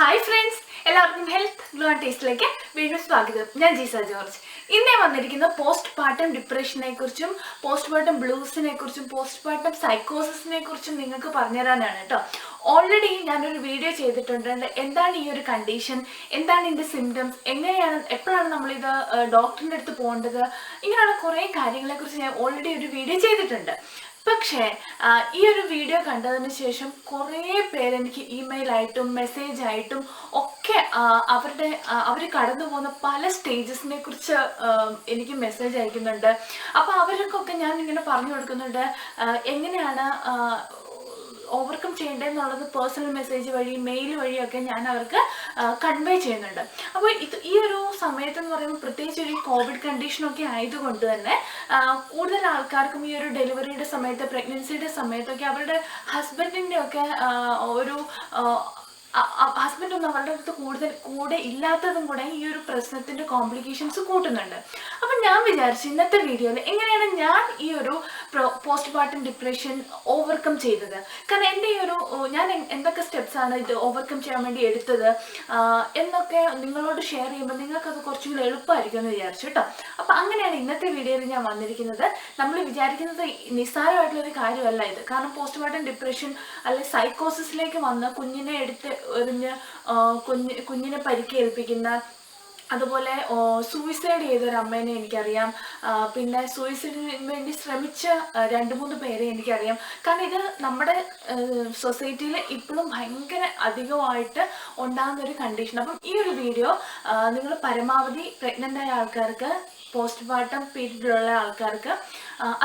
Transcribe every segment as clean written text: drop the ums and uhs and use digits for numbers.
Hi friends, എല്ലാവർക്കും health glow and ടേസ്റ്റിലേക്ക് വീണ്ടും സ്വാഗതം. ഞാൻ ജീസ ജോർജ്. ഇന്നേ വന്നിരിക്കുന്ന പോസ്റ്റ് പാർട്ടം ഡിപ്രഷനെ കുറിച്ചും പോസ്റ്റ് പാർട്ടം ബ്ലൂസിനെ കുറിച്ചും പോസ്റ്റ് പാർട്ടം സൈക്കോസിസിനെ കുറിച്ചും നിങ്ങൾക്ക് പറഞ്ഞുതരാനാണ് കേട്ടോ. ഓൾറെഡി ഞാനൊരു വീഡിയോ ചെയ്തിട്ടുണ്ട്. എന്താണ് ഈ ഒരു കണ്ടീഷൻ, എന്താണ് ഇതിൻ്റെ സിംറ്റംസ്, എങ്ങനെയാണ് എപ്പോഴാണ് നമ്മളിത് ഡോക്ടറിൻ്റെ അടുത്ത് പോകേണ്ടത്, ഇങ്ങനെയുള്ള കുറേ കാര്യങ്ങളെക്കുറിച്ച് ഞാൻ ഓൾറെഡി ഒരു വീഡിയോ ചെയ്തിട്ടുണ്ട്. പക്ഷേ ഈ ഒരു വീഡിയോ കണ്ടതിന് ശേഷം കുറേ പേരെനിക്ക് ഇമെയിലായിട്ടും മെസ്സേജായിട്ടും ഒക്കെ അവർ കടന്നു പോകുന്ന പല സ്റ്റേജസിനെ കുറിച്ച് എനിക്ക് മെസ്സേജ് അയക്കുന്നുണ്ട്. അപ്പോൾ അവർക്കൊക്കെ ഞാൻ ഇങ്ങനെ പറഞ്ഞു കൊടുക്കുന്നുണ്ട് എങ്ങനെയാണ് ഓവർകം ചെയ്യേണ്ടതെന്നുള്ളത് പേഴ്സണൽ മെസ്സേജ് വഴി മെയിൽ വഴിയൊക്കെ ഞാൻ അവർക്ക് കൺവേ ചെയ്യുന്നുണ്ട്. അപ്പോൾ ഈ ഒരു സമയത്തെന്ന് പറയുമ്പോൾ പ്രത്യേകിച്ച് ഒരു കോവിഡ് കണ്ടീഷനൊക്കെ ആയതുകൊണ്ട് തന്നെ കൂടുതൽ ആൾക്കാർക്കും ഈ ഒരു ഡെലിവറിയുടെ സമയത്ത് പ്രഗ്നൻസിയുടെ സമയത്തൊക്കെ അവരുടെ ഹസ്ബൻഡിൻ്റെ ഒക്കെ ഒരു ഹസ്ബൻഡൊന്നും അവരുടെ അടുത്ത് കൂടെ ഇല്ലാത്തതും കൂടെ ഈ ഒരു പ്രശ്നത്തിൻ്റെ കോംപ്ലിക്കേഷൻസ് കൂട്ടുന്നുണ്ട്. അപ്പം ഞാൻ വിചാരിച്ചു ഇന്നത്തെ വീഡിയോയിൽ എങ്ങനെയാണ് ഞാൻ ഈ ഒരു പോസ്റ്റ് പാർട്ടം ഡിപ്രഷൻ ഓവർകം ചെയ്തത്. കാരണം എൻ്റെ ഈ ഒരു ഞാൻ എന്തൊക്കെ സ്റ്റെപ്സാണ് ഇത് ഓവർകം ചെയ്യാൻ വേണ്ടി എടുത്തത് എന്നൊക്കെ നിങ്ങളോട് ഷെയർ ചെയ്യുമ്പോൾ നിങ്ങൾക്കത് കുറച്ചും കൂടി എളുപ്പമായിരിക്കും എന്ന് വിചാരിച്ചു കേട്ടോ. അപ്പം അങ്ങനെയാണ് ഇന്നത്തെ വീഡിയോയിൽ ഞാൻ വന്നിരിക്കുന്നത്. നമ്മൾ വിചാരിക്കുന്നത് നിസ്സാരമായിട്ടുള്ളൊരു കാര്യമല്ല ഇത്. കാരണം പോസ്റ്റ് പാർട്ടം ഡിപ്രഷൻ അല്ലെങ്കിൽ സൈക്കോസിസിലേക്ക് വന്ന് കുഞ്ഞിനെ എടുത്ത് എറിഞ്ഞ് കുഞ്ഞിനെ പരിക്കേൽപ്പിക്കുന്ന, അതുപോലെ സൂയിസൈഡ് ചെയ്തൊരു അമ്മേനെ എനിക്കറിയാം. പിന്നെ സൂയിസൈഡിന് വേണ്ടി ശ്രമിച്ച 2-3 പേരെ എനിക്കറിയാം. കാരണം ഇത് നമ്മുടെ സൊസൈറ്റിയിൽ ഇപ്പോഴും ഭയങ്കര അധികമായിട്ട് ഉണ്ടാകുന്നൊരു കണ്ടീഷൻ. അപ്പം ഈ ഒരു വീഡിയോ നിങ്ങൾ പരമാവധി പ്രഗ്നൻ്റ് ആയ ആൾക്കാർക്ക്, പോസ്റ്റ് പാർട്ടം പീരീഡിലുള്ള ആൾക്കാർക്ക്,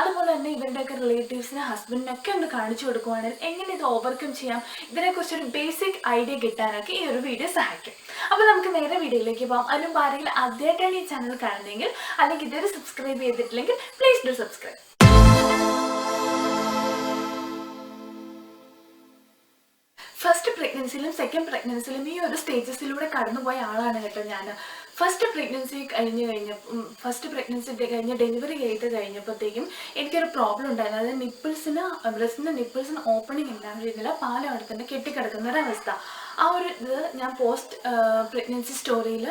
അതുപോലെ തന്നെ ഇവരുടെയൊക്കെ റിലേറ്റീവ്സിന് ഹസ്ബൻഡിനൊക്കെ ഒന്ന് കാണിച്ചു കൊടുക്കുവാണെങ്കിൽ എങ്ങനെ ഇത് ഓവർകം ചെയ്യാം, ഇതിനെക്കുറിച്ചൊരു ബേസിക് ഐഡിയ കിട്ടാനൊക്കെ ഈ ഒരു വീഡിയോ സഹായിക്കും. അപ്പോൾ നമുക്ക് നേരെ വീഡിയോയിലേക്ക് പോകാം. അതിനും ആരെങ്കിലും ആദ്യമായിട്ടാണ് ഈ ചാനൽ കാണുന്നതെങ്കിൽ അല്ലെങ്കിൽ ഇതുവരെ സബ്സ്ക്രൈബ് ചെയ്തിട്ടില്ലെങ്കിൽ പ്ലീസ് ഡു സബ്സ്ക്രൈബ്. ഫസ്റ്റ് പ്രഗ്നൻസിയിലും സെക്കൻഡ് പ്രഗ്നൻസിയിലും ഈ ഒരു സ്റ്റേജസിലൂടെ കടന്നുപോയ ആളാണ് കേട്ടോ ഞാൻ. ഫസ്റ്റ് പ്രഗ്നൻസി കഴിഞ്ഞ് ഡെലിവറി ചെയ്ത് കഴിഞ്ഞപ്പോഴത്തേക്കും എനിക്കൊരു പ്രോബ്ലം ഉണ്ടായിരുന്നു. അതായത് ബ്രസ്റ്റിൻ്റെ നിപ്പിൾസിന് ഓപ്പണിംഗ് ഇല്ലാത്ത രീതിയിൽ പാലം അവിടെ തന്നെ കെട്ടിക്കിടക്കുന്ന ഒരവസ്ഥ. ആ ഒരു ഇത് ഞാൻ പോസ്റ്റ് പ്രഗ്നൻസി സ്റ്റോറിയിൽ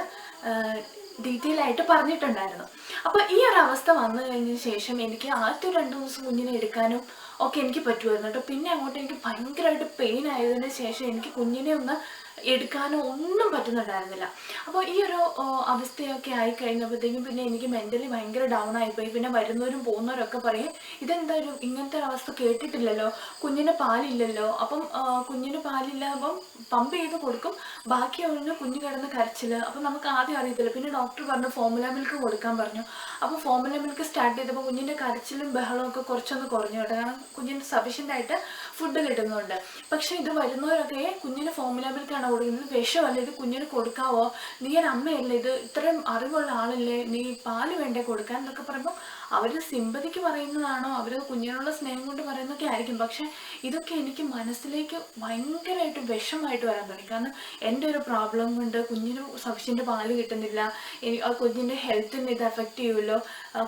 ഡീറ്റെയിൽ ആയിട്ട് പറഞ്ഞിട്ടുണ്ടായിരുന്നു. അപ്പോൾ ഈ ഒരു അവസ്ഥ വന്നു കഴിഞ്ഞ ശേഷം എനിക്ക് ആദ്യത്തെ 2 ദിവസം കുഞ്ഞിനെ എടുക്കാനും ഒക്കെ എനിക്ക് പറ്റുമായിരുന്നു കേട്ടോ. പിന്നെ അങ്ങോട്ട് എനിക്ക് ഭയങ്കരമായിട്ട് പെയിൻ ആയതിന് ശേഷം എനിക്ക് കുഞ്ഞിനെ ഒന്ന് എടുക്കാനോ ഒന്നും പറ്റുന്നുണ്ടായിരുന്നില്ല. അപ്പോൾ ഈ ഒരു അവസ്ഥയൊക്കെ ആയിക്കഴിഞ്ഞപ്പോഴത്തേക്കും പിന്നെ എനിക്ക് മെൻ്റലി ഭയങ്കര ഡൗൺ ആയിപ്പോയി. പിന്നെ വരുന്നവരും പോകുന്നവരൊക്കെ പറയും ഇതെന്തായാലും ഇങ്ങനത്തെ ഒരു അവസ്ഥ കേട്ടിട്ടില്ലല്ലോ, കുഞ്ഞിന് പാലില്ലല്ലോ. അപ്പം കുഞ്ഞിന് പാലില്ല, അപ്പം പമ്പ് ചെയ്ത് കൊടുക്കും, ബാക്കി ഒഴിഞ്ഞ് കുഞ്ഞ് കിടന്ന് കരച്ചിൽ. അപ്പം നമുക്ക് ആദ്യം അറിയത്തില്ല. പിന്നെ ഡോക്ടർ പറഞ്ഞു ഫോർമുല മിൽക്ക് കൊടുക്കാൻ പറഞ്ഞു. അപ്പോൾ ഫോർമുല മിൽക്ക് സ്റ്റാർട്ട് ചെയ്തപ്പോൾ കുഞ്ഞിൻ്റെ കരച്ചിലും ബഹളവും ഒക്കെ കുറച്ചൊന്ന് കുറഞ്ഞു കേട്ടോ. കാരണം കുഞ്ഞിന് സഫീഷ്യൻ്റായിട്ട് ഫുഡ് കിട്ടുന്നുണ്ട്. പക്ഷേ ഇത് വരുന്നവരൊക്കെ കുഞ്ഞിന് ഫോർമുല മിൽക്കാണ് കൊടുക്കുന്നത്, വിഷമല്ല, ഇത് കുഞ്ഞിന് കൊടുക്കാവോ, നീ ഒരു അമ്മയല്ലേ, ഇത് ഇത്രയും അറിവുള്ള ആളല്ലേ, നീ പാല് വേണ്ടേ കൊടുക്കാൻ എന്നൊക്കെ പറയുമ്പോൾ അവർ സിമ്പതിക്ക് പറയുന്നതാണോ, അവർ കുഞ്ഞിനുള്ള സ്നേഹം കൊണ്ട് പറയുന്നതൊക്കെ ആയിരിക്കും. പക്ഷേ ഇതൊക്കെ എനിക്ക് മനസ്സിലേക്ക് ഭയങ്കരമായിട്ട് വിഷമമായിട്ട് വരാൻ തുടങ്ങി. കാരണം എൻ്റെ ഒരു പ്രോബ്ലം കൊണ്ട് കുഞ്ഞിന് സഫീഷ്യൻ്റ് പാല് കിട്ടുന്നില്ല, ആ കുഞ്ഞിൻ്റെ ഹെൽത്തിന് ഇത് എഫക്റ്റ് ചെയ്യുമല്ലോ,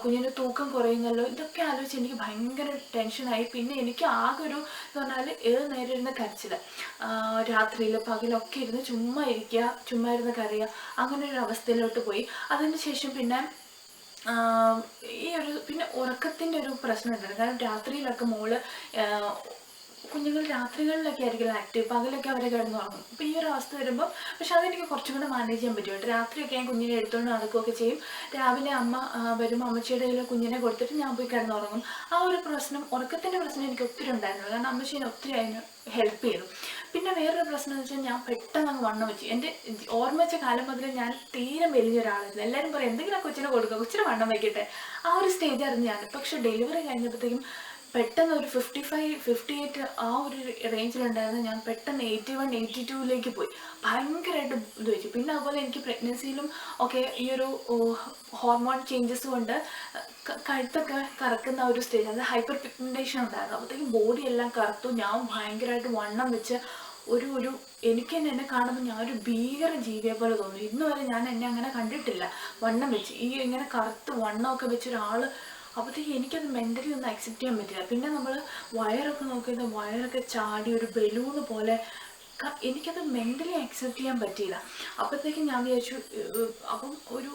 കുഞ്ഞിൻ്റെ തൂക്കം കുറയുന്നല്ലോ, ഇതൊക്കെ ആലോചിച്ച് എനിക്ക് ഭയങ്കര ടെൻഷനായി. പിന്നെ എനിക്ക് ആകെ ഒരു എന്ന് പറഞ്ഞാൽ ഏത് നേരം ഇരുന്ന് കരച്ചിൽ, രാത്രിയിൽ പകലൊക്കെ ഇരുന്ന് ചുമ്മാ ഇരുന്ന് കരയുക, അങ്ങനെ ഒരു അവസ്ഥയിലോട്ട് പോയി. അതിന് ശേഷം പിന്നെ പിന്നെ ഉറക്കത്തിൻ്റെ ഒരു പ്രശ്നം ഉണ്ടായിരുന്നു. കാരണം രാത്രിയിലൊക്കെ കുഞ്ഞുങ്ങൾ രാത്രികളിലൊക്കെ ആയിരിക്കും ആക്റ്റീവ്, പകലൊക്കെ അവരെ കിടന്നുറങ്ങും. അപ്പോൾ ഈ ഒരു അവസ്ഥ വരുമ്പോൾ പക്ഷെ അതെനിക്ക് കുറച്ചും കൂടെ മാനേജ് ചെയ്യാൻ പറ്റും കേട്ടോ. രാത്രിയൊക്കെ ഞാൻ കുഞ്ഞിനെ എടുത്തുകൊണ്ട് നടക്കുകയൊക്കെ ചെയ്യും. രാവിലെ അമ്മ വരുമ്പോൾ അമ്മച്ചിയുടെ കയ്യിൽ കുഞ്ഞിനെ കൊടുത്തിട്ട് ഞാൻ പോയി കിടന്നുറങ്ങും. ആ ഒരു പ്രശ്നം, ഉറക്കത്തിൻ്റെ പ്രശ്നം എനിക്ക് ഒത്തിരി ഉണ്ടായിരുന്നു. കാരണം അമ്മച്ചീനെ ഒത്തിരി അതിന് ഹെൽപ്പ് ചെയ്തു. പിന്നെ വേറൊരു പ്രശ്നം എന്ന് വെച്ചാൽ ഞാൻ പെട്ടെന്ന് അങ്ങ് വണ്ണം വെച്ചു. എൻ്റെ ഓർമ്മ വെച്ച കാലം മുതൽ ഞാൻ തീരെ മെലിഞ്ഞ ഒരാളായിരുന്നു. എല്ലാവരും പറയും എന്തെങ്കിലും കൊച്ചിനെ കൊടുക്കുക, കൊച്ചിനെ വണ്ണം വയ്ക്കട്ടെ, ആ ഒരു സ്റ്റേജായിരുന്നു ഞാൻ. പക്ഷേ ഡെലിവറി കഴിഞ്ഞപ്പോഴത്തേക്കും പെട്ടെന്ന് ഒരു 55-58 ആ ഒരു റേഞ്ചിലുണ്ടായിരുന്നു. ഞാൻ പെട്ടെന്ന് 81-82 പോയി. ഭയങ്കരമായിട്ട് ഇത് വെച്ചു. പിന്നെ അതുപോലെ എനിക്ക് പ്രഗ്നൻസിയിലും ഒക്കെ ഈ ഒരു ഹോർമോൺ ചേഞ്ചസ് കൊണ്ട് കഴുത്തൊക്കെ കറക്കുന്ന ഒരു സ്റ്റേജ്, അത് ഹൈപ്പർ പിഗ്മെൻറ്റേഷൻ ഉണ്ടായിരുന്നു. അപ്പോഴത്തേക്കും ബോഡി എല്ലാം കറുത്തു. ഞാൻ ഭയങ്കരമായിട്ട് വണ്ണം വെച്ച് എനിക്ക് തന്നെ എന്നെ കാണുമ്പോൾ ഞാൻ ഒരു ഭീകര ജീവിയെ പോലെ തോന്നി. ഇന്ന് വരെ ഞാൻ എന്നെ അങ്ങനെ കണ്ടിട്ടില്ല വണ്ണം വെച്ച്. ഇങ്ങനെ കറുത്ത് വണ്ണമൊക്കെ വെച്ചൊരാൾ അപ്പോഴത്തേക്ക് എനിക്കത് മെൻ്റലി ഒന്നും അക്സെപ്റ്റ് ചെയ്യാൻ പറ്റില്ല. പിന്നെ നമ്മൾ വയറൊക്കെ നോക്കിയത് വയറൊക്കെ ചാടി ഒരു ബലൂണ് പോലെ എനിക്കത് മെൻ്റലി അക്സെപ്റ്റ് ചെയ്യാൻ പറ്റിയില്ല. അപ്പോഴത്തേക്കും ഞാൻ വിചാരിച്ചു അപ്പം ഒരു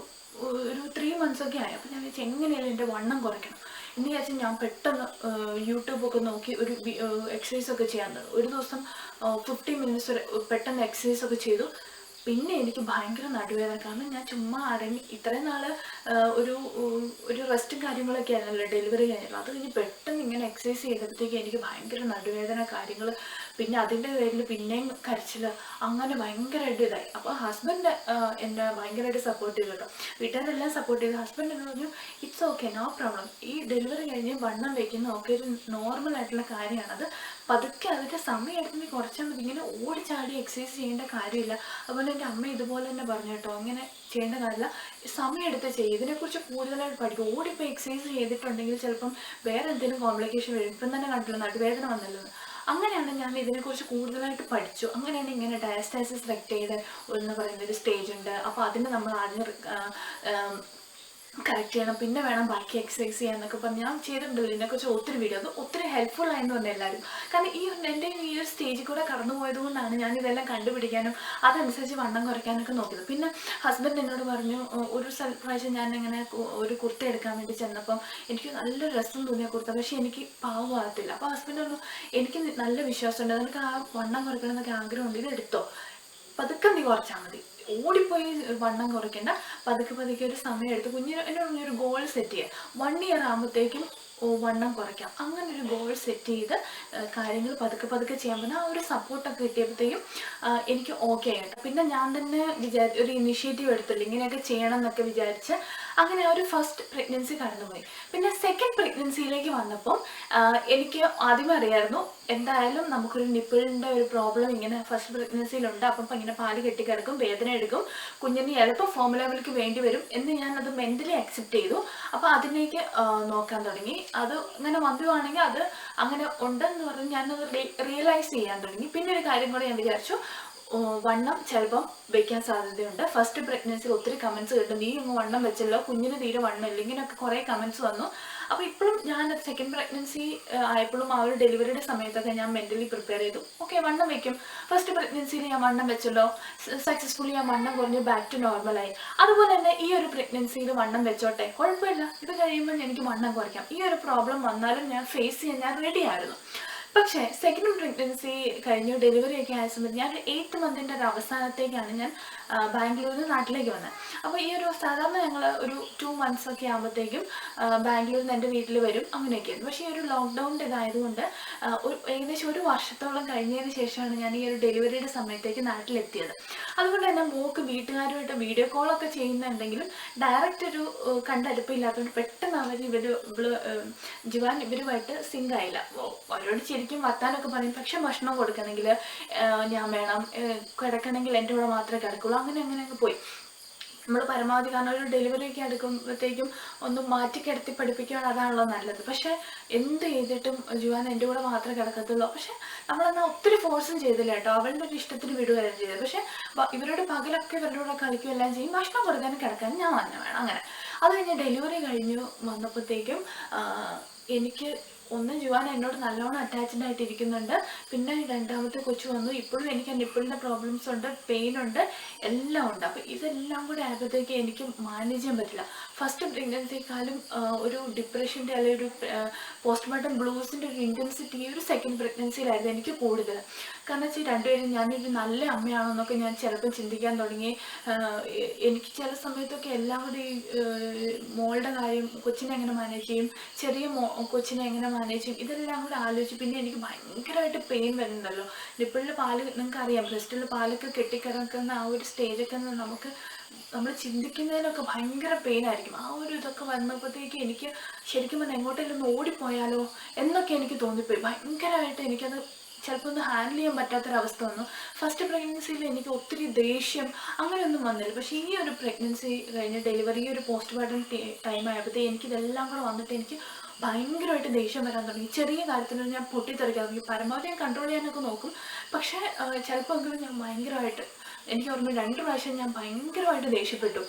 3 months ഒക്കെ ആയി. അപ്പം ഞാൻ വിചാരിച്ചു എങ്ങനെയാലും എൻ്റെ വണ്ണം കുറയ്ക്കണം എന്ന് വിചാരിച്ച് ഞാൻ പെട്ടെന്ന് യൂട്യൂബൊക്കെ നോക്കി ഒരു എക്സസൈസൊക്കെ ചെയ്യാൻ തുടങ്ങി. ഒരു ദിവസം 50 minutes പെട്ടെന്ന് എക്സസൈസൊക്കെ ചെയ്തു. പിന്നെ എനിക്ക് ഭയങ്കര നടുവേദന. കാരണം ഞാൻ ചുമ്മാ അടങ്ങി ഇത്രയും നാൾ ഒരു ഒരു റെസ്റ്റും കാര്യങ്ങളൊക്കെ ആയിരുന്നല്ലോ ഡെലിവറി കഴിഞ്ഞിട്ടുള്ളത്. അത് കഴിഞ്ഞ് പെട്ടെന്ന് ഇങ്ങനെ എക്സസൈസ് ചെയ്തപ്പോഴത്തേക്ക് എനിക്ക് ഭയങ്കര നടുവേദന കാര്യങ്ങൾ, പിന്നെ അതിൻ്റെ പേരിൽ പിന്നെയും കരച്ചിൽ, അങ്ങനെ ഭയങ്കരമായിട്ട് ഇതായി. അപ്പോൾ ഹസ്ബൻഡ് എന്നെ ഭയങ്കരമായിട്ട് സപ്പോർട്ട് ചെയ്തു കേട്ടോ. വീട്ടുകാരെല്ലാം സപ്പോർട്ട് ചെയ്തു. ഹസ്ബൻഡ് എന്ന് പറഞ്ഞു ഇറ്റ്സ് ഓക്കെ, നോ പ്രോബ്ലം, ഈ ഡെലിവറി കഴിഞ്ഞ് വണ്ണം വയ്ക്കുന്ന ഒക്കെ ഒരു നോർമൽ ആയിട്ടുള്ള കാര്യമാണത്, പതുക്കെ അതിൻ്റെ സമയം എടുത്ത് കുറച്ചാൽ മതി, ഇങ്ങനെ ഓടിച്ചാടി എക്സസൈസ് ചെയ്യേണ്ട കാര്യമില്ല. അതുപോലെ എൻ്റെ അമ്മ ഇതുപോലെ തന്നെ പറഞ്ഞു കേട്ടോ, അങ്ങനെ ചെയ്യേണ്ട കാര്യമില്ല, സമയം എടുത്ത് ചെയ്യും, ഇതിനെക്കുറിച്ച് കൂടുതലായിട്ട് പഠിക്കും. ഓടിപ്പോൾ എക്സസൈസ് ചെയ്തിട്ടുണ്ടെങ്കിൽ ചിലപ്പം വേറെ എന്തെങ്കിലും കോംപ്ലിക്കേഷൻ വരും. ഇപ്പം തന്നെ കണ്ടില്ല നടുവേദന വന്നല്ലോ. അങ്ങനെയാണ് ഞാൻ ഇതിനെക്കുറിച്ച് കൂടുതലായിട്ട് പഠിച്ചു. അങ്ങനെയാണ് ഇങ്ങനെ ഡയസ്റ്റാസിസ് റെക്റ്റൈഡ് എന്ന് പറയുന്നൊരു സ്റ്റേജ് ഉണ്ട്. അപ്പോൾ അതിന് നമ്മൾ ആദ്യം കറക്റ്റ് ചെയ്യണം, പിന്നെ വേണം ബാക്കി എക്സസൈസ് ചെയ്യാന്നൊക്കെ പറഞ്ഞ് ഞാൻ ചെയ്തിട്ടുണ്ടല്ലോ. ഇതിനെക്കുറിച്ച് ഒത്തിരി വീഡിയോ, അത് ഒത്തിരി ഹെൽപ്ഫുൾ ആയെന്ന് പറഞ്ഞു എല്ലാവരും. കാരണം എൻ്റെ ഈ ഒരു സ്റ്റേജിൽ കൂടെ കടന്നു പോയതുകൊണ്ടാണ് ഞാൻ ഇതെല്ലാം കണ്ടുപിടിക്കാനും അതനുസരിച്ച് വണ്ണം കുറയ്ക്കാനൊക്കെ നോക്കിയത്. പിന്നെ ഹസ്ബൻഡ് എന്നോട് പറഞ്ഞു, ഒരു പ്രാവശ്യം ഞാൻ ഇങ്ങനെ ഒരു കുർത്ത എടുക്കാൻ വേണ്ടി ചെന്നപ്പം എനിക്ക് നല്ല രസം തോന്നിയ കുർത്ത, പക്ഷേ എനിക്ക് പാവമാകത്തില്ല. അപ്പോൾ ഹസ്ബൻഡ് പറഞ്ഞു എനിക്ക് നല്ല വിശ്വാസമുണ്ട്, നിനക്ക് ആ വണ്ണം കുറയ്ക്കണം എന്നൊക്കെ ആഗ്രഹമുണ്ട്, ഇത് എടുത്തോ, പതുക്കെ നീ കുറച്ചാൽ മതി, ഓടിപ്പോയി വണ്ണം കുറയ്ക്കേണ്ട, പതുക്കെ പതുക്കെ ഒരു സമയം എടുത്ത് എന്നോട് ഒരു ഗോൾ സെറ്റ് ചെയ്യുക, 1 year ആകുമ്പോഴത്തേക്കും വണ്ണം കുറയ്ക്കാം. അങ്ങനെ ഒരു ഗോൾ സെറ്റ് ചെയ്ത് കാര്യങ്ങൾ പതുക്കെ പതുക്കെ ചെയ്യാൻ പറ്റുന്ന ആ ഒരു സപ്പോർട്ടൊക്കെ കിട്ടിയപ്പോഴത്തേക്കും എനിക്ക് ഓക്കെ ആയിട്ട് പിന്നെ ഞാൻ തന്നെ ഒരു ഇനിഷ്യേറ്റീവ് എടുത്തില്ല, ഇങ്ങനെയൊക്കെ ചെയ്യണം എന്നൊക്കെ വിചാരിച്ച് അങ്ങനെ ഒരു ഫസ്റ്റ് പ്രഗ്നൻസി കടന്നുപോയി. പിന്നെ സെക്കൻഡ് പ്രഗ്നൻസിയിലേക്ക് വന്നപ്പം എനിക്ക് ആദ്യമേ അറിയായിരുന്നു എന്തായാലും നമുക്കൊരു നിപ്പിളിൻ്റെ ഒരു പ്രോബ്ലം ഇങ്ങനെ ഫസ്റ്റ് പ്രഗ്നൻസിയിലുണ്ട്. അപ്പം ഇങ്ങനെ പാല് കെട്ടിക്കിടക്കും, വേദന എടുക്കും, കുഞ്ഞിന് എളുപ്പം ഫോർമുല മിൽക്ക് വേണ്ടി വരും എന്ന് ഞാനത് മെൻ്റലി അക്സെപ്റ്റ് ചെയ്തു. അപ്പോൾ അതിലേക്ക് നോക്കാൻ തുടങ്ങി. അത് ഇങ്ങനെ വന്നുവാണെങ്കിൽ അത് അങ്ങനെ ഉണ്ടെന്ന് പറഞ്ഞ് ഞാനത് റിയലൈസ് ചെയ്യാൻ തുടങ്ങി. പിന്നെ ഒരു കാര്യം കൂടെ ഞാൻ വിചാരിച്ചു, വണ്ണം ചിലപ്പം വെക്കാൻ സാധ്യതയുണ്ട്. ഫസ്റ്റ് പ്രഗ്നൻസിയിൽ ഒത്തിരി കമൻസ് കിട്ടും, നീ അങ്ങ് വണ്ണം വെച്ചല്ലോ, കുഞ്ഞിന് തീരെ വണ്ണം ഇല്ല, ഇങ്ങനെയൊക്കെ കുറേ കമൻസ് വന്നു. അപ്പോൾ ഇപ്പോഴും ഞാൻ സെക്കൻഡ് പ്രഗ്നൻസി ആയപ്പോഴും ആ ഒരു ഡെലിവറിയുടെ സമയത്തൊക്കെ ഞാൻ മെൻ്റലി പ്രിപ്പയർ ചെയ്തു, ഓക്കെ വണ്ണം വെക്കും. ഫസ്റ്റ് പ്രഗ്നൻസിയിൽ ഞാൻ വണ്ണം വെച്ചല്ലോ, സക്സസ്ഫുള്ളി ഞാൻ വണ്ണം കുറഞ്ഞ് ബാക്ക് ടു നോർമലായി. അതുപോലെ തന്നെ ഈ ഒരു പ്രഗ്നൻസിയിൽ വണ്ണം വെച്ചോട്ടെ, കുഴപ്പമില്ല, ഇത് കഴിയുമ്പോൾ എനിക്ക് വണ്ണം കുറയ്ക്കാം. ഈ ഒരു പ്രോബ്ലം വന്നാലും ഞാൻ ഫേസ് ചെയ്യാൻ ഞാൻ റെഡി ആയിരുന്നു. പക്ഷേ സെക്കൻഡ് പ്രഗ്നൻസി കഴിഞ്ഞു ഡെലിവറി ഒക്കെ ആയ സമയത്ത് ഞാൻ 8th month ഒരു അവസാനത്തേക്കാണ് ഞാൻ ബാംഗ്ലൂരിൽ നിന്ന് നാട്ടിലേക്ക് വന്നത്. അപ്പോൾ ഈ ഒരു സാധാരണ ഞങ്ങൾ ഒരു 2 months ഒക്കെ ആകുമ്പോഴത്തേക്കും ബാംഗ്ലൂരിൽ നിന്ന് എൻ്റെ വീട്ടിൽ വരും, അങ്ങനെയൊക്കെയായിരുന്നു. പക്ഷേ ഈ ഒരു ലോക്ക്ഡൗണിൻ്റെ ഇതായതുകൊണ്ട് ഏകദേശം 1 വർഷത്തോളം കഴിഞ്ഞതിന് ശേഷമാണ് ഞാൻ ഈ ഒരു ഡെലിവറിയുടെ സമയത്തേക്ക് നാട്ടിലെത്തിയത്. അതുകൊണ്ട് തന്നെ മോക്ക് വീട്ടുകാരുമായിട്ട് വീഡിയോ കോളൊക്കെ ചെയ്യുന്നുണ്ടെങ്കിലും ഡയറക്റ്റ് ഒരു കണ്ടടുപ്പില്ലാത്തതുകൊണ്ട് പെട്ടെന്ന് ഇവരുമായിട്ട് സിങ്ക് ആയില്ല. അവരോട് ശരിക്കും വർത്താനൊക്കെ പറയും, പക്ഷെ ഭക്ഷണം കൊടുക്കണമെങ്കിൽ ഞാൻ വേണം, കിടക്കണമെങ്കിൽ എൻ്റെ കൂടെ മാത്രമേ കിടക്കുള്ളൂ, അങ്ങനെയൊക്കെ പോയി. നമ്മൾ പരമാവധി കാരണം ഒരു ഡെലിവറി ഒക്കെ എടുക്കുമ്പോഴത്തേക്കും ഒന്ന് മാറ്റി കിടത്തി പഠിപ്പിക്കുകയാണ്, അതാണല്ലോ നല്ലത്. പക്ഷേ എന്ത് ചെയ്തിട്ടും ജുവാൻ എൻ്റെ കൂടെ മാത്രമേ കിടക്കത്തുള്ളൂ. പക്ഷെ നമ്മളെന്നാൽ ഒത്തിരി ഫോഴ്സും ചെയ്തില്ല കേട്ടോ, അവളുടെ ഒരു ഇഷ്ടത്തിന് വിടുകയാണ് ചെയ്തത്. പക്ഷേ ഇവരുടെ പകലൊക്കെ ഇവരുടെ കൂടെ കളിക്കുകയും എല്ലാം ചെയ്യും, ഭക്ഷണം കൊടുക്കാനും കിടക്കാനും ഞാൻ തന്നെ വേണം. അങ്ങനെ അത് കഴിഞ്ഞ് ഡെലിവറി കഴിഞ്ഞു വന്നപ്പോഴത്തേക്കും എനിക്ക് ഒന്ന് ജുവാൻ എന്നോട് നല്ലോണം അറ്റാച്ച്ഡ് ആയിട്ടിരിക്കുന്നുണ്ട്. പിന്നെ രണ്ടാമത്തെ കൊച്ചു വന്നു, ഇപ്പോഴും എനിക്ക് നിപ്പിളിൻ്റെ പ്രോബ്ലംസ് ഉണ്ട്, പെയിൻ ഉണ്ട്, എല്ലാം ഉണ്ട്. അപ്പോൾ ഇതെല്ലാം കൂടെ ആയപ്പോഴത്തേക്ക് എനിക്ക് മാനേജ് ചെയ്യാൻ പറ്റില്ല. ഫസ്റ്റ് പ്രഗ്നൻസിക്കാളും ഒരു ഡിപ്രഷൻ്റെ അല്ലെങ്കിൽ ഒരു പോസ്റ്റ്മോർട്ടം ബ്ലൂസിൻ്റെ ഒരു ഇൻറ്റൻസിറ്റി ഒരു സെക്കൻഡ് പ്രഗ്നൻസിയിലായിരുന്നു എനിക്ക് കൂടുതൽ. കാരണം വെച്ചാൽ രണ്ടുപേരും ഞാനൊരു നല്ല അമ്മയാണെന്നൊക്കെ ഞാൻ ചിലപ്പോൾ ചിന്തിക്കാൻ തുടങ്ങി. എനിക്ക് ചില സമയത്തൊക്കെ എല്ലാം കൂടി മോളുടെ കാര്യം, കൊച്ചിനെ എങ്ങനെ മാനേജ് ചെയ്യും, ചെറിയ കൊച്ചിനെ എങ്ങനെ മാനേജ് ചെയ്യും, ഇതെല്ലാം കൂടെ ആലോചിച്ച് പിന്നെ എനിക്ക് ഭയങ്കരമായിട്ട് പെയിൻ വരുന്നുണ്ടല്ലോ. നിപ്പിളിൽ പാല് നിങ്ങൾക്കറിയാം, ബ്രസ്റ്റിൽ പാലൊക്കെ കെട്ടിക്കിടക്കുന്ന ആ ഒരു സ്റ്റേജൊക്കെ നമ്മൾ ചിന്തിക്കുന്നതിനൊക്കെ ഭയങ്കര പെയിൻ ആയിരിക്കും. ആ ഒരു ഇതൊക്കെ വന്നപ്പോഴത്തേക്ക് എനിക്ക് ശരിക്കും പറഞ്ഞാൽ എങ്ങോട്ടെങ്കിലും ഒന്ന് ഓടിപ്പോയാലോ എന്നൊക്കെ എനിക്ക് തോന്നിപ്പോയി. ഭയങ്കരമായിട്ട് എനിക്കത് ചിലപ്പോൾ ഒന്ന് ഹാൻഡിൽ ചെയ്യാൻ പറ്റാത്തൊരവസ്ഥ വന്നു. ഫസ്റ്റ് പ്രഗ്നൻസിയിൽ എനിക്ക് ഒത്തിരി ദേഷ്യം അങ്ങനെയൊന്നും വന്നില്ല. പക്ഷേ ഈ ഒരു പ്രഗ്നൻസി കഴിഞ്ഞ് ഡെലിവറി ഒരു പോസ്റ്റ്മോർട്ടം ടൈം ആയപ്പോഴത്തേക്ക് എനിക്കിതെല്ലാം കൂടെ വന്നിട്ട് എനിക്ക് ഭയങ്കരമായിട്ട് ദേഷ്യം വരാൻ തുടങ്ങി. ചെറിയ കാര്യത്തിന് ഞാൻ പൊട്ടിത്തെറിക്കാൻ തുടങ്ങി. പരമാവധി ഞാൻ കൺട്രോൾ ചെയ്യാനൊക്കെ നോക്കും, പക്ഷേ ചിലപ്പോൾ എങ്കിലും ഞാൻ ഭയങ്കരമായിട്ട്, എനിക്ക് ഓർമ്മ 2 പ്രാവശ്യം ഞാൻ ഭയങ്കരമായിട്ട് ദേഷ്യപ്പെട്ടു.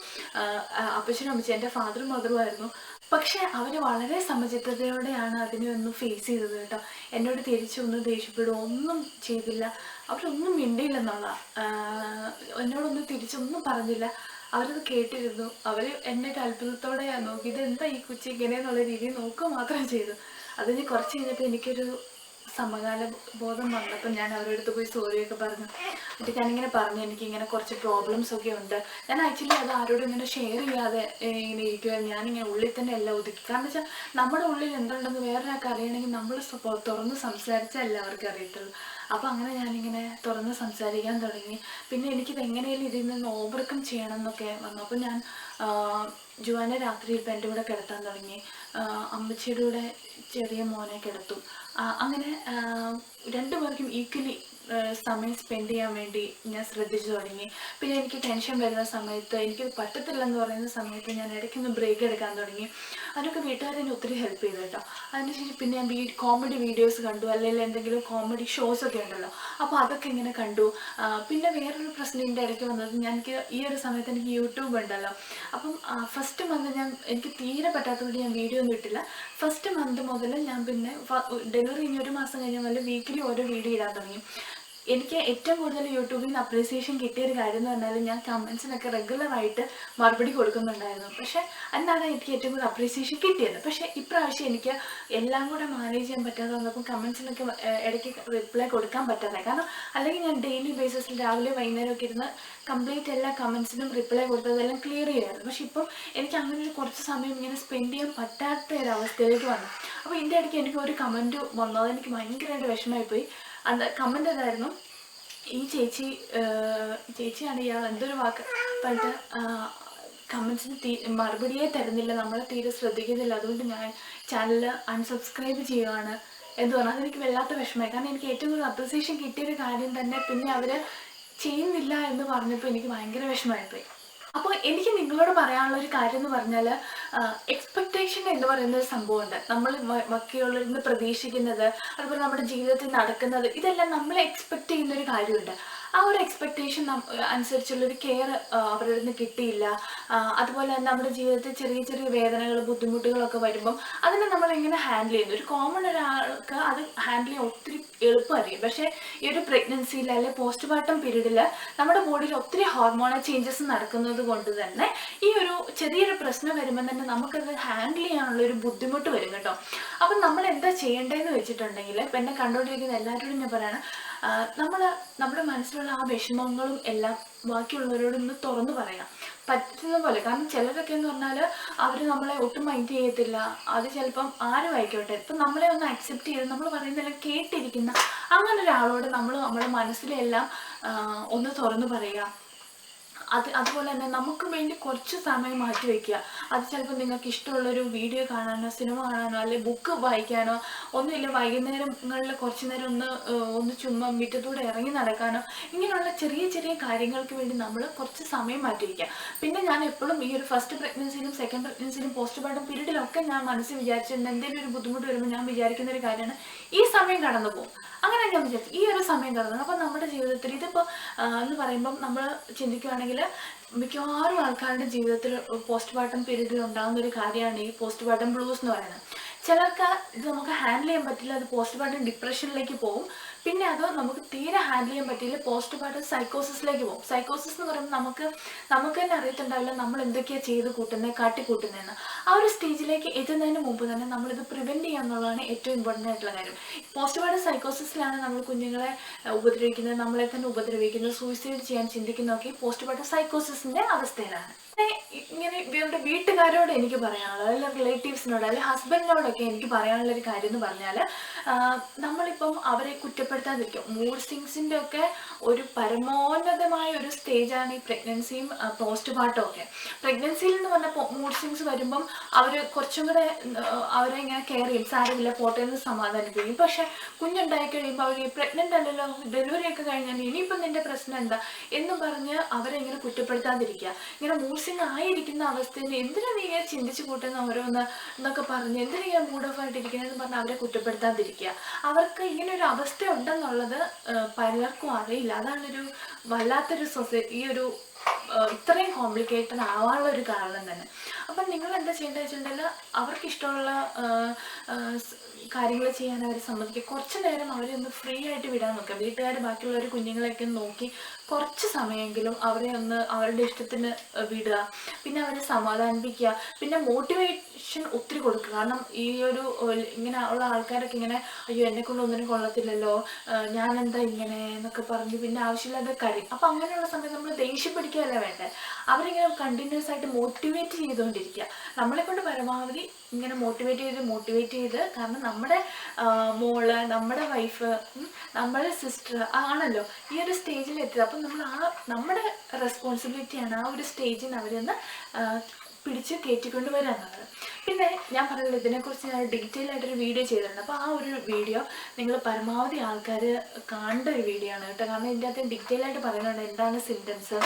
അപ്പച്ചനും അമ്മച്ചും എൻ്റെ ഫാദറും മദറും ആയിരുന്നു. പക്ഷെ അവർ വളരെ സമചിത്തതയോടെയാണ് അതിനെ ഒന്ന് ഫേസ് ചെയ്തത് കേട്ടോ. എന്നോട് തിരിച്ചൊന്നും ദേഷ്യപ്പെടുക ഒന്നും ചെയ്തില്ല. അവരൊന്നും മിണ്ടിയില്ലെന്നുള്ള, എന്നോടൊന്നും തിരിച്ചൊന്നും പറഞ്ഞില്ല. അവരത് കേട്ടിരുന്നു. അവർ എന്നെ ഒരു അത്ഭുതത്തോടെയാണ് നോക്കി, ഇതെന്താ ഈ കൊച്ചി ഇങ്ങനെയെന്നുള്ള രീതിയിൽ നോക്കുക മാത്രം ചെയ്തു. അതിന് കുറച്ച് കഴിഞ്ഞപ്പോൾ എനിക്കൊരു സമകാല ബോധം വന്നപ്പോൾ ഞാൻ അവരുടെ അടുത്ത് പോയി സോറിയൊക്കെ പറഞ്ഞു. എന്നിട്ട് ഞാനിങ്ങനെ പറഞ്ഞു, എനിക്കിങ്ങനെ കുറച്ച് പ്രോബ്ലംസ് ഒക്കെ ഉണ്ട്. ഞാൻ ആക്ച്വലി അത് ആരോടും ഇങ്ങനെ ഷെയർ ചെയ്യാതെ ഇങ്ങനെ ഇരിക്കുമായിരുന്നു. ഞാനിങ്ങനെ ഉള്ളിൽ തന്നെ എല്ലാം ഒതുക്കി. കാരണം വെച്ചാൽ നമ്മുടെ ഉള്ളിൽ എന്തുണ്ടെന്ന് വേറൊരാൾക്ക് അറിയണമെങ്കിൽ നമ്മൾ തുറന്ന് സംസാരിച്ചാൽ എല്ലാവർക്കും അറിയത്തുള്ളൂ. അപ്പോൾ അങ്ങനെ ഞാനിങ്ങനെ തുറന്ന് സംസാരിക്കാൻ തുടങ്ങി. പിന്നെ എനിക്കിത് എങ്ങനെയാലും ഇതിൽ നിന്ന് ഓവർകം ചെയ്യണം എന്നൊക്കെ വന്നു. അപ്പോൾ ഞാൻ ജുവാനെ രാത്രിയിൽ ഇപ്പം എൻ്റെ കൂടെ കിടത്താൻ തുടങ്ങി. അമ്മച്ചിയുടെ കൂടെ ചെറിയ മോനെ കിടത്തും. അങ്ങനെ രണ്ടുപേർക്കും ഈക്വലി സമയം സ്പെൻഡ് ചെയ്യാൻ വേണ്ടി ഞാൻ ശ്രദ്ധിച്ചു തുടങ്ങി. പിന്നെ എനിക്ക് ടെൻഷൻ വരുന്ന സമയത്ത്, എനിക്കത് പറ്റത്തില്ലെന്ന് പറയുന്ന സമയത്ത് ഞാൻ ഇടയ്ക്കൊന്ന് ബ്രേക്ക് എടുക്കാൻ തുടങ്ങി. അതിനൊക്കെ വീട്ടുകാരെന്നെ ഒത്തിരി ഹെൽപ്പ് ചെയ്തു കേട്ടോ. അതിനുശേഷം പിന്നെ ഞാൻ കോമഡി വീഡിയോസ് കണ്ടു, അല്ലെങ്കിൽ എന്തെങ്കിലും കോമഡി ഷോസൊക്കെ ഉണ്ടല്ലോ, അപ്പോൾ അതൊക്കെ ഇങ്ങനെ കണ്ടു. പിന്നെ വേറൊരു പ്രശ്നം എൻ്റെ ഇടയ്ക്ക് വന്നത്, എനിക്ക് ഈ ഒരു സമയത്ത് എനിക്ക് യൂട്യൂബ് ഉണ്ടല്ലോ. അപ്പം ഫസ്റ്റ് മന്ത് എനിക്ക് തീരെ പറ്റാത്തതുകൊണ്ട് ഞാൻ വീഡിയോ ഒന്നും ഇട്ടില്ല. ഫസ്റ്റ് മന്ത് മുതൽ ഞാൻ പിന്നെ ഡെലിവറി കഴിഞ്ഞ് 1 മാസം കഴിഞ്ഞ മുതൽ വീക്കിലി ഓരോ വീഡിയോ ഇടാൻ തുടങ്ങി. എനിക്ക് ഏറ്റവും കൂടുതൽ യൂട്യൂബിൽ നിന്ന് അപ്രീസിയേഷൻ കിട്ടിയൊരു കാര്യം എന്ന് പറഞ്ഞാൽ ഞാൻ കമൻസിനൊക്കെ റെഗുലറായിട്ട് മറുപടി കൊടുക്കുന്നുണ്ടായിരുന്നു. പക്ഷേ എന്നാണ് എനിക്ക് ഏറ്റവും കൂടുതൽ അപ്രീസിയേഷൻ കിട്ടിയത്. പക്ഷേ ഇപ്രാവശ്യം എനിക്ക് എല്ലാം കൂടെ മാനേജ് ചെയ്യാൻ പറ്റാതെ വന്നപ്പോൾ കമൻസിനൊക്കെ ഇടയ്ക്ക് റിപ്ലൈ കൊടുക്കാൻ പറ്റാതെ. കാരണം അല്ലെങ്കിൽ ഞാൻ ഡെയിലി ബേസിസിൽ രാവിലെ വൈകുന്നേരമൊക്കെ ഇരുന്ന് കംപ്ലീറ്റ് എല്ലാ കമൻസിനും റിപ്ലൈ കൊടുത്തതെല്ലാം ക്ലിയർ ചെയ്യായിരുന്നു. പക്ഷെ ഇപ്പം എനിക്ക് അങ്ങനെ ഒരു കുറച്ച് സമയം ഇങ്ങനെ സ്പെൻഡ് ചെയ്യാൻ പറ്റാത്ത ഒരവസ്ഥയിലേക്ക് വന്നു. അപ്പോൾ ഇതിൻ്റെ ഇടയ്ക്ക് എനിക്ക് ഒരു കമൻറ്റ് വന്നു, അതെനിക്ക് ഭയങ്കരമായിട്ട് വിഷമമായിപ്പോയി. അത് കമൻ്റ് അതായിരുന്നു, ഈ ചേച്ചിയാണ് ഇയാൾ എന്തൊരു വാക്ക് പറഞ്ഞിട്ട് കമൻസിന് മറുപടിയേ തരുന്നില്ല, നമ്മളെ തീരെ ശ്രദ്ധിക്കുന്നില്ല, അതുകൊണ്ട് ഞാൻ ചാനൽ അൺസബ്സ്ക്രൈബ് ചെയ്യുകയാണ് എന്ന് പറഞ്ഞാൽ അതെനിക്ക് വല്ലാത്ത വിഷമമായി. കാരണം എനിക്ക് ഏറ്റവും കൂടുതൽ അപ്രിസിയേഷൻ കിട്ടിയൊരു കാര്യം തന്നെ പിന്നെ അവർ ചെയ്യുന്നില്ല എന്ന് പറഞ്ഞപ്പോൾ എനിക്ക് ഭയങ്കര വിഷമമായിപ്പോയി. അപ്പോൾ എനിക്ക് നിങ്ങളോട് പറയാനുള്ള ഒരു കാര്യം എന്ന് പറഞ്ഞാൽ, എക്സ്പെക്റ്റേഷൻ എന്ന് പറയുന്ന ഒരു സംഭവമുണ്ട്. നമ്മൾ ബാക്കിയുള്ളവരിൽ നിന്ന് പ്രതീക്ഷിക്കുന്നത്, അതുപോലെ നമ്മുടെ ജീവിതത്തിൽ നടക്കുന്നത്, ഇതെല്ലാം നമ്മൾ എക്സ്പെക്റ്റ് ചെയ്യുന്നൊരു കാര്യമുണ്ട്. ആ ഒരു എക്സ്പെക്റ്റേഷൻ അനുസരിച്ചുള്ളൊരു കെയർ അവരുടെ നിന്ന് കിട്ടിയില്ല. അതുപോലെ തന്നെ നമ്മുടെ ജീവിതത്തിൽ ചെറിയ ചെറിയ വേദനകൾ, ബുദ്ധിമുട്ടുകളൊക്കെ വരുമ്പം അതിനെ നമ്മൾ എങ്ങനെ ഹാൻഡിൽ ചെയ്യുന്നു, ഒരു കോമൺ ഒരാൾക്ക് അത് ഹാൻഡിൽ ചെയ്യാൻ ഒത്തിരി എളുപ്പമായിരിക്കും. പക്ഷേ ഈ ഒരു പ്രഗ്നൻസിയിൽ അല്ലെങ്കിൽ പോസ്റ്റ്മോർട്ടം പീരീഡിൽ നമ്മുടെ ബോഡിയിൽ ഒത്തിരി ഹോർമോണൽ ചേഞ്ചസ് നടക്കുന്നത് കൊണ്ട് തന്നെ ഈ ഒരു ചെറിയൊരു പ്രശ്നം വരുമ്പോൾ തന്നെ നമുക്കത് ഹാൻഡിൽ ചെയ്യാനുള്ളൊരു ബുദ്ധിമുട്ട് വരും കേട്ടോ. അപ്പം നമ്മൾ എന്താ ചെയ്യേണ്ടതെന്ന് വെച്ചിട്ടുണ്ടെങ്കിൽ, ഇപ്പം എന്നെ കണ്ടുകൊണ്ടിരിക്കുന്ന എല്ലാവരോടും ഞാൻ പറയണം, നമ്മുടെ മനസ്സിലുള്ള ആ വിഷമങ്ങളും എല്ലാം ബാക്കിയുള്ളവരോട് ഒന്ന് തുറന്നു പറയാം പറ്റുന്ന പോലെ. കാരണം ചിലരൊക്കെ എന്ന് പറഞ്ഞാൽ അവർ നമ്മളെ ഒട്ടും മൈൻഡ് ചെയ്യത്തില്ല. അത് ചിലപ്പം ആരും ആയിക്കോട്ടെ, ഇപ്പം നമ്മളെ ഒന്ന് അക്സെപ്റ്റ് ചെയ്ത് നമ്മൾ പറയുന്നതെല്ലാം കേട്ടിരിക്കുന്ന അങ്ങനെ ഒരാളോട് നമ്മുടെ മനസ്സിലെല്ലാം ഒന്ന് തുറന്നു പറയുക. അതുപോലെ തന്നെ നമുക്ക് വേണ്ടി കുറച്ച് സമയം മാറ്റി വയ്ക്കുക. അത് ചിലപ്പോൾ നിങ്ങൾക്ക് ഇഷ്ടമുള്ളൊരു വീഡിയോ കാണാനോ, സിനിമ കാണാനോ, അല്ലെങ്കിൽ ബുക്ക് വായിക്കാനോ ഒന്നുമില്ല, വൈകുന്നേരങ്ങളിൽ കുറച്ച് നേരം ഒന്ന് ചുമ്മാ മുറ്റത്തൂടെ ഇറങ്ങി നടക്കാനോ, ഇങ്ങനെയുള്ള ചെറിയ ചെറിയ കാര്യങ്ങൾക്ക് വേണ്ടി നമ്മൾ കുറച്ച് സമയം മാറ്റി വയ്ക്കുക. പിന്നെ ഞാൻ എപ്പോഴും ഈ ഒരു ഫസ്റ്റ് പ്രഗ്നൻസിയിലും സെക്കൻഡ് പ്രഗ്നൻസിയിലും പോസ്റ്റ്മോർട്ടം പീരീഡിലൊക്കെ ഞാൻ മനസ്സിൽ വിചാരിച്ചിരുന്ന എന്തെങ്കിലും ഒരു ബുദ്ധിമുട്ട് വരുമ്പോൾ ഞാൻ വിചാരിക്കുന്ന ഒരു കാര്യമാണ്, ഈ സമയം കടന്നു പോകും. അങ്ങനെ ഞാൻ വിചാരിച്ചു, ഈ ഒരു സമയം കടന്നു. അപ്പോൾ നമ്മുടെ ജീവിതത്തിൽ ഇതിപ്പോൾ എന്ന് പറയുമ്പം നമ്മൾ ചിന്തിക്കുകയാണെങ്കിൽ മിക്കവാറും ആൾക്കാരുടെ ജീവിതത്തിൽ പോസ്റ്റ്മോർട്ടം പീരീഡിൽ ഉണ്ടാകുന്ന ഒരു കാര്യമാണ് ഈ പോസ്റ്റ്മോർട്ടം ബ്ലൂസ് എന്ന് പറയുന്നത്. ചിലർക്ക് ഇത് നമുക്ക് ഹാൻഡിൽ ചെയ്യാൻ പറ്റില്ല, അത് പോസ്റ്റ്മോർട്ടം ഡിപ്രഷനിലേക്ക് പോകും. പിന്നെ അത് നമുക്ക് തീരെ ഹാൻഡിൽ ചെയ്യാൻ പറ്റില്ല, പോസ്റ്റ്മോർട്ടം സൈക്കോസിസിലേക്ക് പോകും. സൈക്കോസിസ് എന്ന് പറയുമ്പോൾ നമുക്ക് തന്നെ അറിയത്തുണ്ടാവില്ല നമ്മൾ എന്തൊക്കെയാണ് ചെയ്ത് കൂട്ടുന്നത്, കാട്ടിക്കൂട്ടുന്നതെന്ന്. ആ ഒരു സ്റ്റേജിലേക്ക് എത്തുന്നതിന് മുമ്പ് തന്നെ നമ്മളിത് പ്രിവെൻറ്റ് ചെയ്യുക എന്നുള്ളതാണ് ഏറ്റവും ഇമ്പോർട്ടൻ്റ് ആയിട്ടുള്ള കാര്യം. പോസ്റ്റ്മോർട്ടം സൈക്കോസിസിലാണ് നമ്മൾ കുഞ്ഞുങ്ങളെ ഉപദ്രവിക്കുന്നത്, നമ്മളെ തന്നെ ഉപദ്രവിക്കുന്നത്, സൂയിസൈഡ് ചെയ്യാൻ ചിന്തിക്കുന്നതൊക്കെ പോസ്റ്റ്മോർട്ടം സൈക്കോസിസിൻ്റെ അവസ്ഥയിലാണ്. ഇങ്ങനെ ഇവരുടെ വീട്ടുകാരോട് എനിക്ക് പറയാനുള്ളത്, അല്ലെങ്കിൽ റിലേറ്റീവ്സിനോട്, അല്ലെങ്കിൽ ഹസ്ബൻഡിനോടൊക്കെ എനിക്ക് പറയാനുള്ളൊരു കാര്യം എന്ന് പറഞ്ഞാൽ, നമ്മളിപ്പം അവരെ കുറ്റപ്പെടുത്താതിരിക്കും. മൂഡ് സ്വിങ്സിൻ്റെ ഒക്കെ ഒരു പരമോന്നതമായ ഒരു സ്റ്റേജാണ് ഈ പ്രഗ്നൻസിയും പോസ്റ്റ്മോർട്ടം ഒക്കെ. പ്രഗ്നൻസിയിൽ എന്ന് പറഞ്ഞാൽ മൂഡ് സ്വിങ്സ് വരുമ്പം അവർ കുറച്ചും കൂടെ അവരെ ഇങ്ങനെ കെയർ ചെയ്യും, സാരമില്ല പോട്ടെ എന്ന് സമാധാനിപ്പിക്കും. പക്ഷേ കുഞ്ഞുണ്ടായി കഴിയുമ്പോൾ അവർ പ്രഗ്നൻ്റ് അല്ലല്ലോ, ഡെലിവറി ഒക്കെ കഴിഞ്ഞാൽ ഇനിയിപ്പം നിൻ്റെ പ്രശ്നം എന്താ എന്നും പറഞ്ഞ് അവരെ ഇങ്ങനെ കുറ്റപ്പെടുത്താതിരിക്കുക. ഇങ്ങനെ മൂഡ് സ്വിങ് ആയിരിക്കുന്ന അവസ്ഥയിൽ എന്തിനാ നീ ചിന്തിച്ചു കൂട്ടുന്ന ഓരോന്ന് എന്നൊക്കെ പറഞ്ഞ് എന്തിനാ ഇങ്ങനെ മൂഡ് ഓഫ് ആയിട്ടിരിക്കുന്നതെന്ന് പറഞ്ഞ് അവരെ കുറ്റപ്പെടുത്താതിരിക്കുക. അവർക്ക് ഇങ്ങനെ ഒരു അവസ്ഥ ഉണ്ടെന്നുള്ളത് പലർക്കും അറിയില്ല. അതാണൊരു വല്ലാത്തൊരു ഈ ഒരു ഇത്രയും കോംപ്ലിക്കേറ്റഡ് ആവാനുള്ള ഒരു കാരണം തന്നെ. അപ്പം നിങ്ങൾ എന്താ ചെയ്യേണ്ടത് വെച്ചിട്ടുണ്ടെങ്കിൽ അവർക്ക് ഇഷ്ടമുള്ള കാര്യങ്ങൾ ചെയ്യാൻ അവർ സമ്മതിക്കുക. കുറച്ച് നേരം അവരെ ഒന്ന് ഫ്രീ ആയിട്ട് വിടാൻ നോക്കുക. വീട്ടുകാർ ബാക്കിയുള്ളവർ കുഞ്ഞുങ്ങളെയൊക്കെ നോക്കി കുറച്ച് സമയമെങ്കിലും അവരെ ഒന്ന് അവരുടെ ഇഷ്ടത്തിന് വിടുക. പിന്നെ അവരെ സമാധാനിപ്പിക്കുക. പിന്നെ മോട്ടിവേഷൻ ഒത്തിരി കൊടുക്കുക. കാരണം ഈ ഒരു ഇങ്ങനെ ഉള്ള ആൾക്കാരൊക്കെ ഇങ്ങനെ അയ്യോ എന്നെക്കൊണ്ട് ഒന്നിനും കൊള്ളത്തില്ലല്ലോ, ഞാനെന്താ ഇങ്ങനെ എന്നൊക്കെ പറഞ്ഞ് പിന്നെ ആവശ്യമില്ലാതെ കരയും. അപ്പം അങ്ങനെയുള്ള സമയത്ത് നമ്മൾ ദേഷ്യം പിടിക്കുകയല്ല വേണ്ടത്, അവരിങ്ങനെ കണ്ടിന്യൂസ് ആയിട്ട് മോട്ടിവേറ്റ് ചെയ്തുകൊണ്ടിരിക്കുക. നമ്മളെക്കൊണ്ട് പരമാവധി ഇങ്ങനെ മോട്ടിവേറ്റ് ചെയ്ത് കാരണം നമ്മുടെ മോള്, നമ്മുടെ വൈഫ്, നമ്മുടെ സിസ്റ്റർ ആണല്ലോ ഈ ഒരു സ്റ്റേജിൽ എത്തിയത്. അപ്പം നമ്മൾ നമ്മുടെ റെസ്പോൺസിബിലിറ്റിയാണ് ആ ഒരു സ്റ്റേജിൽ നിന്ന് അവരൊന്ന് പിടിച്ച് കയറ്റിക്കൊണ്ട് വരിക എന്നുള്ളത്. പിന്നെ ഞാൻ പറഞ്ഞില്ല, ഇതിനെക്കുറിച്ച് ഞാൻ ഡീറ്റെയിൽ ആയിട്ടൊരു വീഡിയോ ചെയ്തിട്ടുണ്ട്. അപ്പോൾ ആ ഒരു വീഡിയോ നിങ്ങൾ പരമാവധി ആൾക്കാർ കാണേണ്ട ഒരു വീഡിയോ ആണ് കേട്ടോ. കാരണം ഇതിൻ്റെ അകത്ത് ഡീറ്റെയിൽ ആയിട്ട് പറയുന്നുണ്ട് എന്താണ് സിംറ്റംസ്,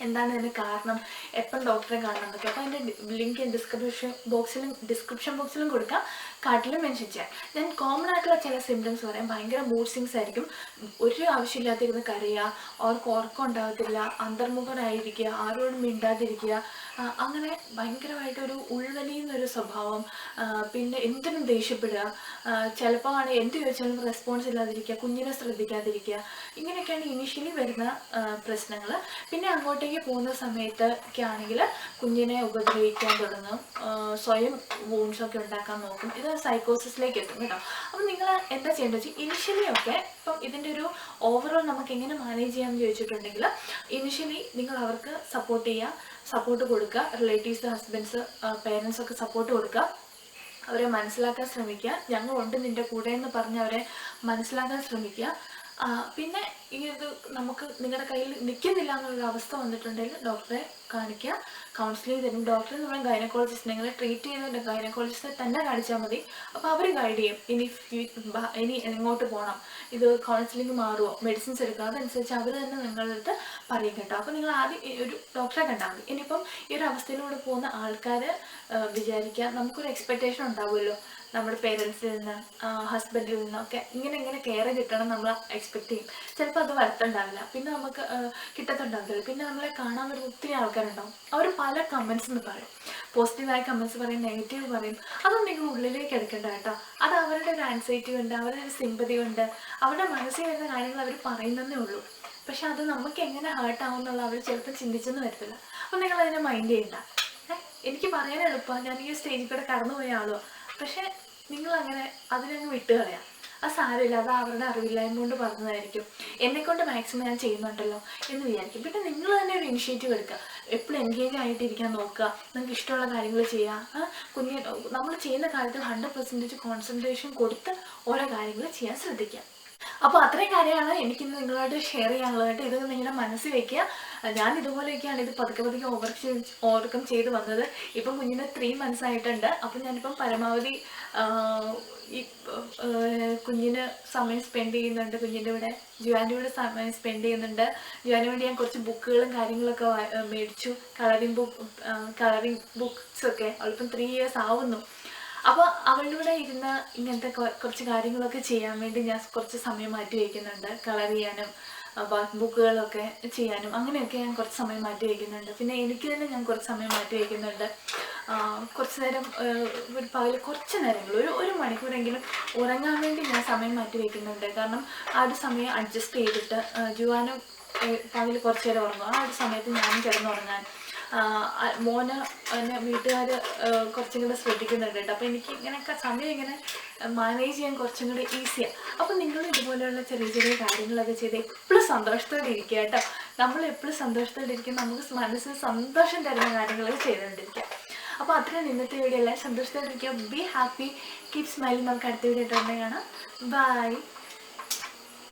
എന്താണ് ഇതിന് കാരണം, എപ്പം ഡോക്ടറെ കാണണം എന്നൊക്കെ. അപ്പോൾ അതിൻ്റെ ലിങ്ക് ഡിസ്ക്രിപ്ഷൻ ബോക്സിലും കൊടുക്കാം, കാർഡിലും മെൻഷൻ ചെയ്യാം. ഞാൻ കോമൺ ആയിട്ടുള്ള ചില സിംറ്റംസ് പറയാം. ഭയങ്കര മൂഡ് സ്വിങ്സ് ആയിരിക്കും, ഒരു ആവശ്യമില്ലാതിരുന്ന് കരയുക, അവർക്ക് ഉറക്കം ഉണ്ടാകത്തില്ല, അന്തർമുഖരായിരിക്കുക, ആരോടും മിണ്ടാതിരിക്കുക, അങ്ങനെ ഭയങ്കരമായിട്ടൊരു ഉൾവലിയുന്നൊരു സ്വഭാവം, പിന്നെ എന്തിനും ദേഷ്യപ്പെടുക, ചിലപ്പോൾ ആണ് എന്ത് ചോദിച്ചാലും റെസ്പോൺസ് ഇല്ലാതിരിക്കുക, കുഞ്ഞിനെ ശ്രദ്ധിക്കാതിരിക്കുക. ഇങ്ങനെയൊക്കെയാണ് ഇനീഷ്യലി വരുന്ന പ്രശ്നങ്ങൾ. പിന്നെ അങ്ങോട്ടേക്ക് പോകുന്ന സമയത്തൊക്കെ ആണെങ്കിൽ കുഞ്ഞിനെ ഉപദ്രവിക്കാൻ തുടങ്ങും, സ്വയം വൂൺസൊക്കെ ഉണ്ടാക്കാൻ നോക്കും. ഇത് സൈക്കോസിസിലേക്ക് എത്തും കേട്ടോ. അപ്പം നിങ്ങൾ എന്താ ചെയ്യേണ്ടത് വെച്ചാൽ ഇനിഷ്യലി ഒക്കെ ഇപ്പം ഇതിൻ്റെ ഒരു ഓവറോൾ നമുക്ക് എങ്ങനെ മാനേജ് ചെയ്യാമെന്ന് ചോദിച്ചിട്ടുണ്ടെങ്കിൽ ഇനിഷ്യലി നിങ്ങൾ അവർക്ക് സപ്പോർട്ട് കൊടുക്കുക. റിലേറ്റീവ്സ്, ഹസ്ബൻഡ്സ്, പേരൻസ് ഒക്കെ സപ്പോർട്ട് കൊടുക്കുക. അവരെ മനസ്സിലാക്കാൻ ശ്രമിക്കുക. ഞങ്ങളുണ്ട് നിൻ്റെ കൂടെ എന്ന് പറഞ്ഞ് അവരെ മനസ്സിലാക്കാൻ ശ്രമിക്കുക. പിന്നെ ഈ ഇത് നമുക്ക് നിങ്ങളുടെ കയ്യിൽ നിൽക്കുന്നില്ല എന്നുള്ളൊരു അവസ്ഥ വന്നിട്ടുണ്ടെങ്കിൽ ഡോക്ടറെ കാണിക്കുക, കൗൺസിലിംഗ് തരും. ഡോക്ടർ എന്ന് പറയുമ്പോൾ ഗൈനക്കോളജിസ്റ്റ്, നിങ്ങൾ ട്രീറ്റ് ചെയ്യുന്ന ഗൈനക്കോളജിസ്റ്റിനെ തന്നെ കാണിച്ചാൽ മതി. അപ്പോൾ അവർ ഗൈഡ് ചെയ്യും ഇനി എങ്ങോട്ട് പോകണം, ഇത് കൗൺസിലിംഗ് മാറുമോ, മെഡിസിൻസ് എടുക്കുക, അതനുസരിച്ച് അവർ തന്നെ നിങ്ങളുടെ അടുത്ത് പറയും കേട്ടോ. അപ്പോൾ നിങ്ങൾ ആദ്യം ഒരു ഡോക്ടറെ കണ്ടാൽ മതി. ഇനിയിപ്പം ഈ ഒരു അവസ്ഥയിലൂടെ പോകുന്ന ആൾക്കാർ വിചാരിക്കുക, നമുക്കൊരു എക്സ്പെക്റ്റേഷൻ ഉണ്ടാവുമല്ലോ നമ്മുടെ പേരൻസിൽ നിന്ന്, ഹസ്ബൻഡിൽ നിന്നൊക്കെ ഇങ്ങനെ കെയർ കിട്ടണം നമ്മൾ എക്സ്പെക്റ്റ് ചെയ്യും. ചിലപ്പോൾ അത് വരത്തുണ്ടാവില്ല, പിന്നെ നമുക്ക് കിട്ടത്തുണ്ടാവില്ല. പിന്നെ നമ്മളെ കാണാൻ വരുന്ന ഒത്തിരി ആൾക്കാരുണ്ടാവും, അവർ പല കമൻസ് പറയും, പോസിറ്റീവായ കമൻസ് പറയും, നെഗറ്റീവ് പറയും. അതൊന്നും നിങ്ങൾ ഉള്ളിലേക്ക് എടുക്കേണ്ട കേട്ടോ. അത് അവരുടെ ഒരു ആൻസൈറ്റി കൊണ്ട്, അവരുടെ ഒരു സിമ്പതി കൊണ്ട്, അവരുടെ മനസ്സിൽ വരുന്ന കാര്യങ്ങൾ അവർ പറയുന്നതേ ഉള്ളൂ. പക്ഷെ അത് നമുക്ക് എങ്ങനെ ഹേർട്ടാവും എന്നുള്ള അവർ ചിലപ്പോൾ ചിന്തിച്ചെന്ന് വരത്തില്ല. അപ്പം നിങ്ങളതിനെ മൈൻഡ് ചെയ്യണ്ട. എനിക്ക് പറയാൻ എളുപ്പമാണ്, ഞാൻ ഈ സ്റ്റേജിൽ കൂടെ കടന്നുപോയ ആളോ. പക്ഷെ നിങ്ങളങ്ങനെ അതിനങ്ങ് വിട്ടുകളയാം. അത് സാരമില്ല, അത് അവരുടെ അറിവില്ലായ്മ കൊണ്ട് പറഞ്ഞതായിരിക്കും, എന്നെക്കൊണ്ട് മാക്സിമം ഞാൻ ചെയ്യുന്നുണ്ടല്ലോ എന്ന് വിചാരിക്കും. പിന്നെ നിങ്ങൾ തന്നെ ഒരു ഇനിഷ്യേറ്റീവ് എടുക്കുക, എപ്പോഴും എൻഗേജ് ആയിട്ടിരിക്കാൻ നോക്കുക, നിങ്ങൾക്ക് ഇഷ്ടമുള്ള കാര്യങ്ങൾ ചെയ്യുക. നമ്മൾ ചെയ്യുന്ന കാര്യത്തിൽ 100% കോൺസെൻട്രേഷൻ കൊടുത്ത് ഓരോ കാര്യങ്ങൾ ചെയ്യാൻ ശ്രദ്ധിക്കുക. അപ്പോൾ അത്രയും കാര്യമാണ് എനിക്കിന്ന് നിങ്ങളായിട്ട് ഷെയർ ചെയ്യാനുള്ളതായിട്ട്. ഇത് നിങ്ങളുടെ മനസ്സിൽ വയ്ക്കുക. ഞാൻ ഇതുപോലെയൊക്കെയാണ് ഇത് പതുക്കെ ഓവർകം ചെയ്ത് വന്നത്. ഇപ്പം കുഞ്ഞിന് 3 months ആയിട്ടുണ്ട്. അപ്പം ഞാനിപ്പം പരമാവധി ഈ കുഞ്ഞിന് സമയം സ്പെൻഡ് ചെയ്യുന്നുണ്ട്, കുഞ്ഞിൻ്റെ കൂടെ ജുവാൻ്റെ കൂടെ സമയം സ്പെൻഡ് ചെയ്യുന്നുണ്ട്. ജുവാന് വേണ്ടി ഞാൻ കുറച്ച് ബുക്കുകളും കാര്യങ്ങളൊക്കെ മേടിച്ചു, കളറിങ് ബുക്സൊക്കെ. അവളിപ്പം 3 years ആവുന്നു. അപ്പോൾ അവളുടെ കൂടെ ഇരുന്ന് ഇങ്ങനത്തെ കുറച്ച് കാര്യങ്ങളൊക്കെ ചെയ്യാൻ വേണ്ടി ഞാൻ കുറച്ച് സമയം മാറ്റി വയ്ക്കുന്നുണ്ട്. കളർ ചെയ്യാനും ബുക്കുകളൊക്കെ ചെയ്യാനും അങ്ങനെയൊക്കെ ഞാൻ കുറച്ച് സമയം മാറ്റി വയ്ക്കുന്നുണ്ട്. പിന്നെ എനിക്ക് തന്നെ ഞാൻ കുറച്ച് സമയം മാറ്റി വയ്ക്കുന്നുണ്ട്. കുറച്ച് നേരം ഒരു പകൽ കുറച്ച് നേരങ്ങൾ ഒരു മണിക്കൂറെങ്കിലും ഉറങ്ങാൻ വേണ്ടി ഞാൻ സമയം മാറ്റി വയ്ക്കുന്നുണ്ട്. കാരണം ആ ഒരു സമയം അഡ്ജസ്റ്റ് ചെയ്തിട്ട് ജുവാനും പകൽ കുറച്ച് നേരം ഉറങ്ങും, ആ ഒരു സമയത്ത് ഞാനും കിടന്നുറങ്ങാൻ. മോന് എന്നെ വീട്ടുകാർ കുറച്ചും കൂടെ ശ്രദ്ധിക്കുന്നുണ്ട് കേട്ടോ. അപ്പോൾ എനിക്ക് ഇങ്ങനെയൊക്കെ സമയം ഇങ്ങനെ മാനേജ് ചെയ്യാൻ കുറച്ചും കൂടെ ഈസിയാണ്. അപ്പോൾ നിങ്ങൾ ഇതുപോലെയുള്ള ചെറിയ കാര്യങ്ങളൊക്കെ ചെയ്ത് എപ്പോഴും സന്തോഷത്തോടെ ഇരിക്കുക കേട്ടോ. നമ്മൾ എപ്പോഴും സന്തോഷത്തോടെ ഇരിക്കും, നമുക്ക് മനസ്സിന് സന്തോഷം തരുന്ന കാര്യങ്ങളൊക്കെ ചെയ്തുകൊണ്ടിരിക്കുക. അപ്പോൾ അത്രയും ഇന്നത്തെ വീഡിയോ എല്ലാം സന്തോഷത്തോടെ ഇരിക്കുക. Be happy, keep smiling. നമുക്ക് അടുത്ത വീഡിയോ ആയിട്ട് കാണാം. ബൈ.